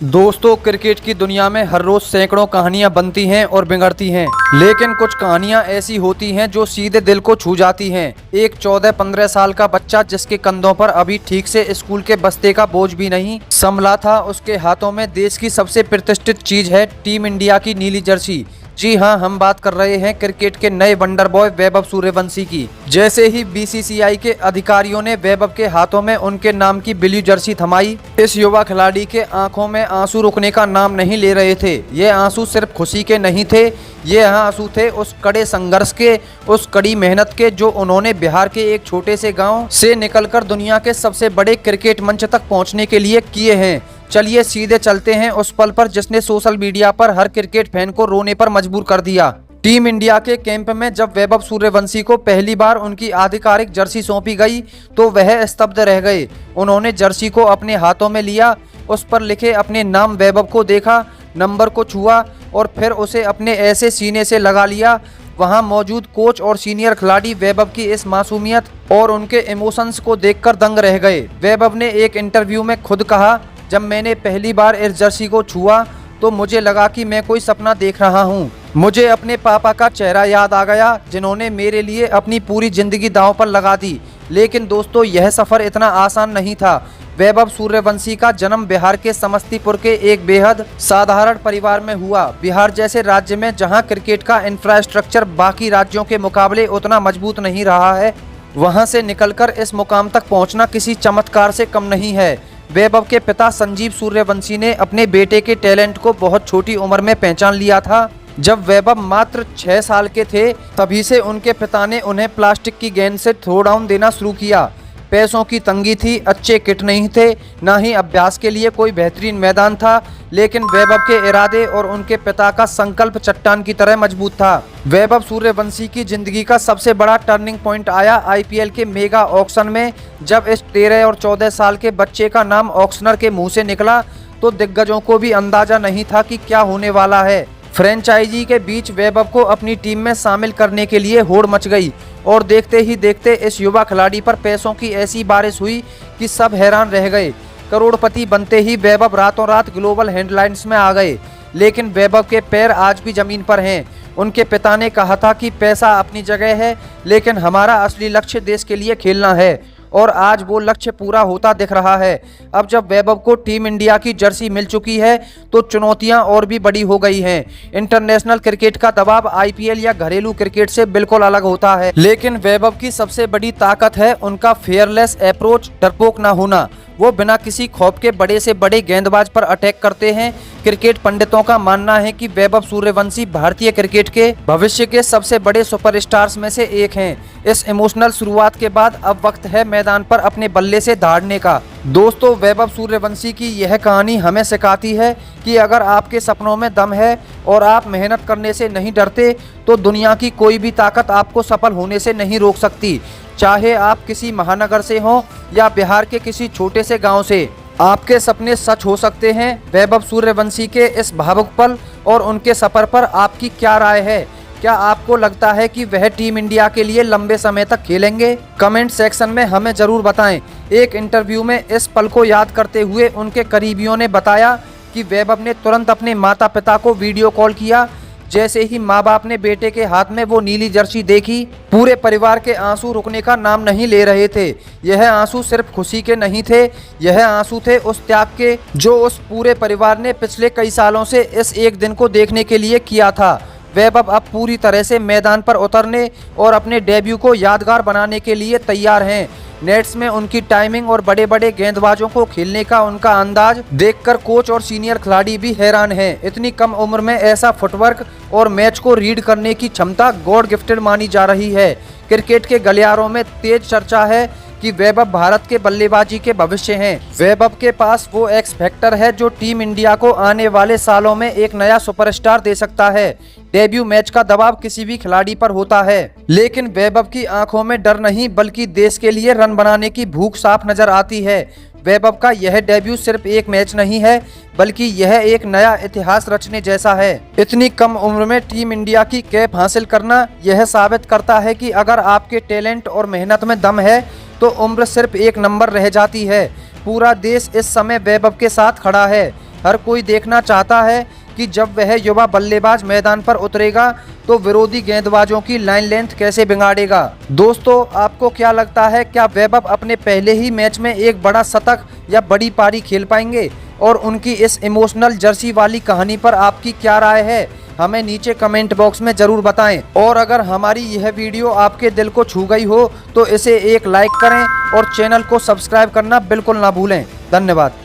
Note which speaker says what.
Speaker 1: दोस्तों, क्रिकेट की दुनिया में हर रोज सैकड़ों कहानियां बनती हैं और बिगड़ती हैं, लेकिन कुछ कहानियां ऐसी होती हैं जो सीधे दिल को छू जाती हैं। एक 14-15 साल का बच्चा जिसके कंधों पर अभी ठीक से स्कूल के बस्ते का बोझ भी नहीं संभला था, उसके हाथों में देश की सबसे प्रतिष्ठित चीज है टीम इंडिया की नीली जर्सी। जी हाँ, हम बात कर रहे हैं क्रिकेट के नए वंडर बॉय वैभव सूर्यवंशी की। जैसे ही बीसीसीआई के अधिकारियों ने वैभव के हाथों में उनके नाम की ब्लू जर्सी थमाई, इस युवा खिलाड़ी के आंखों में आंसू रुकने का नाम नहीं ले रहे थे। ये आंसू सिर्फ खुशी के नहीं थे, ये आंसू थे उस कड़े संघर्ष के, उस कड़ी मेहनत के जो उन्होंने बिहार के एक छोटे से गाँव से निकलकर दुनिया के सबसे बड़े क्रिकेट मंच तक पहुँचने के लिए किए हैं। चलिए सीधे चलते हैं उस पल पर जिसने सोशल मीडिया पर हर क्रिकेट फैन को रोने पर मजबूर कर दिया। टीम इंडिया के कैंप में जब वैभव सूर्यवंशी को पहली बार उनकी आधिकारिक जर्सी सौंपी गई तो वह स्तब्ध रह गए। उन्होंने जर्सी को अपने हाथों में लिया, उस पर लिखे अपने नाम वैभव को देखा, नंबर को छुआ और फिर उसे अपने ऐसे सीने से लगा लिया। वहां मौजूद कोच और सीनियर खिलाड़ी वैभव की इस मासूमियत और उनके इमोशंस को देखकर दंग रह गए। वैभव ने एक इंटरव्यू में खुद कहा, जब मैंने पहली बार इस जर्सी को छुआ तो मुझे लगा कि मैं कोई सपना देख रहा हूं। मुझे अपने पापा का चेहरा याद आ गया जिन्होंने मेरे लिए अपनी पूरी जिंदगी दांव पर लगा दी। लेकिन दोस्तों, यह सफ़र इतना आसान नहीं था। वैभव सूर्यवंशी का जन्म बिहार के समस्तीपुर के एक बेहद साधारण परिवार में हुआ। बिहार जैसे राज्य में जहां क्रिकेट का इंफ्रास्ट्रक्चर बाकी राज्यों के मुकाबले उतना मजबूत नहीं रहा है, वहां से निकलकर इस मुकाम तक पहुंचना किसी चमत्कार से कम नहीं है। वैभव के पिता संजीव सूर्यवंशी ने अपने बेटे के टैलेंट को बहुत छोटी उम्र में पहचान लिया था। जब वैभव मात्र 6 साल के थे तभी से उनके पिता ने उन्हें प्लास्टिक की गेंद से थ्रो डाउन देना शुरू किया। पैसों की तंगी थी, अच्छे किट नहीं थे, ना ही अभ्यास के लिए कोई बेहतरीन मैदान था, लेकिन वैभव के इरादे और उनके पिता का संकल्प चट्टान की तरह मजबूत था। वैभव सूर्यवंशी की जिंदगी का सबसे बड़ा टर्निंग पॉइंट आया आईपीएल के मेगा ऑक्शन में। जब इस 13 और 14 साल के बच्चे का नाम ऑक्शनर के मुंह से निकला तो दिग्गजों को भी अंदाजा नहीं था कि क्या होने वाला है। फ्रेंचाइजी के बीच वैभव को अपनी टीम में शामिल करने के लिए होड़ मच गई और देखते ही देखते इस युवा खिलाड़ी पर पैसों की ऐसी बारिश हुई कि सब हैरान रह गए। करोड़पति बनते ही वैभव रातों रात ग्लोबल हेडलाइंस में आ गए, लेकिन वैभव के पैर आज भी जमीन पर हैं। उनके पिता ने कहा था कि पैसा अपनी जगह है, लेकिन हमारा असली लक्ष्य देश के लिए खेलना है, और आज वो लक्ष्य पूरा होता दिख रहा है। अब जब वैभव को टीम इंडिया की जर्सी मिल चुकी है तो चुनौतियां और भी बड़ी हो गई हैं। इंटरनेशनल क्रिकेट का दबाव आईपीएल या घरेलू क्रिकेट से बिल्कुल अलग होता है, लेकिन वैभव की सबसे बड़ी ताकत है उनका फेयरलेस अप्रोच, डरपोक ना होना। वो बिना किसी खौफ के बड़े से बड़े गेंदबाज पर अटैक करते हैं। क्रिकेट पंडितों का मानना है कि वैभव सूर्यवंशी भारतीय क्रिकेट के भविष्य के सबसे बड़े सुपरस्टार्स में से एक हैं। इस इमोशनल शुरुआत के बाद अब वक्त है मैदान पर अपने बल्ले से दहाड़ने का। दोस्तों, वैभव सूर्यवंशी की यह कहानी हमें सिखाती है कि अगर आपके सपनों में दम है और आप मेहनत करने से नहीं डरते तो दुनिया की कोई भी ताकत आपको सफल होने से नहीं रोक सकती। चाहे आप किसी महानगर से हों या बिहार के किसी छोटे से गांव से, आपके सपने सच हो सकते हैं। वैभव सूर्यवंशी के इस भावुक पल और उनके सफर पर आपकी क्या राय है? क्या आपको लगता है कि वह टीम इंडिया के लिए लंबे समय तक खेलेंगे? कमेंट सेक्शन में हमें जरूर बताएं। एक इंटरव्यू में इस पल को याद करते हुए उनके करीबियों ने बताया कि वैभव ने तुरंत अपने माता पिता को वीडियो कॉल किया। जैसे ही माँ बाप ने बेटे के हाथ में वो नीली जर्सी देखी, पूरे परिवार के आंसू रुकने का नाम नहीं ले रहे थे। यह आंसू सिर्फ खुशी के नहीं थे, यह आंसू थे उस त्याग के जो उस पूरे परिवार ने पिछले कई सालों से इस एक दिन को देखने के लिए किया था। वैभव अब पूरी तरह से मैदान पर उतरने और अपने डेब्यू को यादगार बनाने के लिए तैयार हैं। नेट्स में उनकी टाइमिंग और बड़े बड़े गेंदबाजों को खेलने का उनका अंदाज देखकर कोच और सीनियर खिलाड़ी भी हैरान हैं। इतनी कम उम्र में ऐसा फुटवर्क और मैच को रीड करने की क्षमता गॉड गिफ्टेड मानी जा रही है। क्रिकेट के गलियारों में तेज चर्चा है कि वैभव भारत के बल्लेबाजी के भविष्य हैं। वैभव के पास वो एक्स फैक्टर है जो टीम इंडिया को आने वाले सालों में एक नया सुपरस्टार दे सकता है। डेब्यू मैच का दबाव किसी भी खिलाड़ी पर होता है, लेकिन वैभव की आंखों में डर नहीं बल्कि देश के लिए रन बनाने की भूख साफ नजर आती है। वैभव का यह डेब्यू सिर्फ एक मैच नहीं है, बल्कि यह एक नया इतिहास रचने जैसा है। इतनी कम उम्र में टीम इंडिया की कैप हासिल करना यह साबित करता है कि अगर आपके टैलेंट और मेहनत में दम है तो उम्र सिर्फ एक नंबर रह जाती है। पूरा देश इस समय वैभव के साथ खड़ा है। हर कोई देखना चाहता है कि जब वह युवा बल्लेबाज मैदान पर उतरेगा तो विरोधी गेंदबाजों की लाइन लेंथ कैसे बिगाड़ेगा। दोस्तों, आपको क्या लगता है, क्या वैभव अपने पहले ही मैच में एक बड़ा शतक या बड़ी पारी खेल पाएंगे? और उनकी इस इमोशनल जर्सी वाली कहानी पर आपकी क्या राय है, हमें नीचे कमेंट बॉक्स में जरूर बताएं। और अगर हमारी यह वीडियो आपके दिल को छू गई हो तो इसे एक लाइक करें और चैनल को सब्सक्राइब करना बिल्कुल ना भूलें। धन्यवाद।